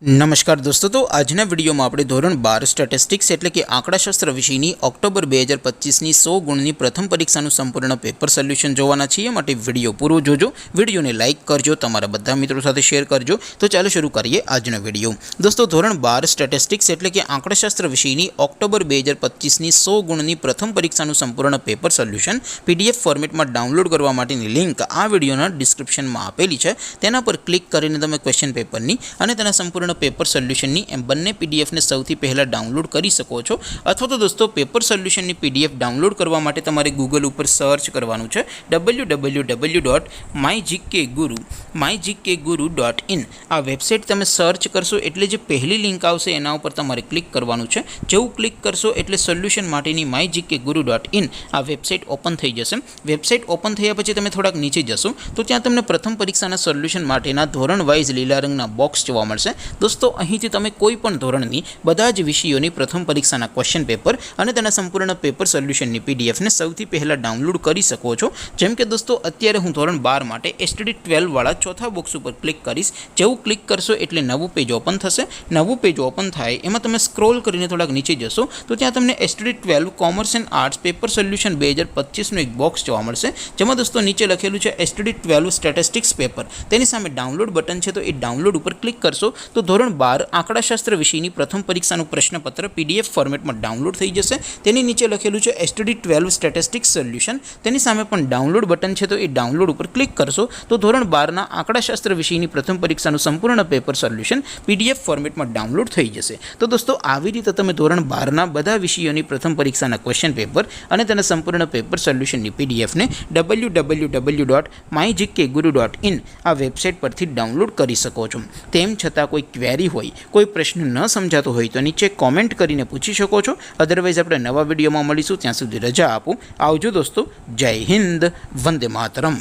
नमस्कार दोस्तों, तो आजना विडियो में આપણે ધોરણ 12 સ્ટેટિસ્ટિક્સ એટલે કે આંકડાશાસ્ત્ર વિષયની ઓક્ટોબર 2025ની 100 ગુણની પ્રથમ પરીક્ષાનું સંપૂર્ણ પેપર સોલ્યુશન જોવાના છીએ। માટે વિડિયો પૂરો જોજો, વિડિયોને લાઇક કરજો, તમારા બધા મિત્રો સાથે શેર કરજો। તો ચાલો શરૂ કરીએ આજનો વિડિયો। દોસ્તો, ધોરણ 12 સ્ટેટિસ્ટિક્સ એટલે કે આંકડાશાસ્ત્ર વિષયની ઓક્ટોબર 2025ની 100 ગુણની પ્રથમ પરીક્ષાનું સંપૂર્ણ પેપર સોલ્યુશન પીડીએફ ફોર્મેટમાં ડાઉનલોડ કરવા માટેની લિંક આ વિડિયોના ડિસ્ક્રિપ્શનમાં આપેલી છે। તેના પર ક્લિક કરીને તમે ક્વેશ્ચન પેપરની અને તેના સંપૂર્ણ पेपर सोल्यूशन एम बने पीडीएफ ने सौथी पहला डाउनलॉड कर सको छो। अथवा तो दोस्तों पेपर सोल्यूशन पीडीएफ डाउनलॉड करवा माटे तमारे गूगल पर सर्च करवानुं छे www.mygkguru.in। आ वेबसाइट तमे सर्च करशो एटले जे पहली लिंक आवशे एना उपर तमारे क्लिक करवानुं छे। जेवुं क्लिक करशो एटले सोल्यूशन माटेनी mygkguru.in आ वेबसाइट ओपन थई जशे। वेबसाइट ओपन थया पछी तमे थोड़ाक नीचे जशो तो त्यां तमने प्रथम परीक्षाना सोल्यूशन माटेना धोरण वाइज लीला रंगना बॉक्स जोवा मळशे। दोस्तों, અહીંથી તમે કોઈ પણ ધોરણની બધા જ વિષયોની પ્રથમ પરીક્ષાના ક્વેશ્ચન પેપર અને તેના સંપૂર્ણ પેપર સોલ્યુશનની પીડીએફને સૌથી પહેલાં ડાઉનલોડ કરી શકો છો। જેમ કે દોસ્તો, અત્યારે હું ધોરણ 12 માટે એસટીડી 12 વાળા ચોથા બોક્સ ઉપર ક્લિક કરીશ। જેવું ક્લિક કરશો એટલે નવું પેજ ઓપન થશે। નવું પેજ ઓપન થાય એમાં તમે સ્ક્રોલ કરીને થોડાક નીચે જશો તો ત્યાં તમને STD 12 commerce and arts paper solution 2025નું એક બોક્સ જોવા મળશે। જેમાં દોસ્તો નીચે લખેલું છે એસટીડી 12 સ્ટેટિસ્ટિક્સ પેપર। તેની સામે ડાઉનલોડ બટન છે, તો એ ડાઉનલોડ ઉપર ક્લિક કરશો તો ધોરણ 12 આંકડાશાસ્ત્ર વિષયની પ્રથમ પરીક્ષાનું પ્રશ્નપત્ર પીડીએફ ફોર્મેટમાં ડાઉનલોડ થઈ જશે। તેની નીચે લખેલું છે એસટીડી 12 સ્ટેટિસ્ટિક્સ સોલ્યુશન, તેની સામે પણ ડાઉનલોડ બટન છે, તો એ ડાઉનલોડ ઉપર ક્લિક કરશો તો ધોરણ 12ના આંકડાશાસ્ત્ર વિષયની પ્રથમ પરીક્ષાનું સંપૂર્ણ પેપર સોલ્યુશન પીડીએફ ફોર્મેટમાં ડાઉનલોડ થઈ જશે। તો દોસ્તો, આવી રીતે તમે ધોરણ 12ના બધા વિષયોની પ્રથમ પરીક્ષાના ક્વેશ્ચન પેપર અને તેના સંપૂર્ણ પેપર સોલ્યુશનની પીડીએફને www.mygkguru.in આ વેબસાઇટ પરથી ડાઉનલોડ કરી શકો છો। તેમ છતાં કોઈ ક્વેરી હોય, कोई प्रश्न न समझातो होय तो नीचे कॉमेंट करीने पूछी शको छो। अदरवाइज आपणे नवा विडियोमां मळीशुं, त्यां सुधी रजा आपो। आवजो दोस्तों, जय हिंद, वंदे मातरम।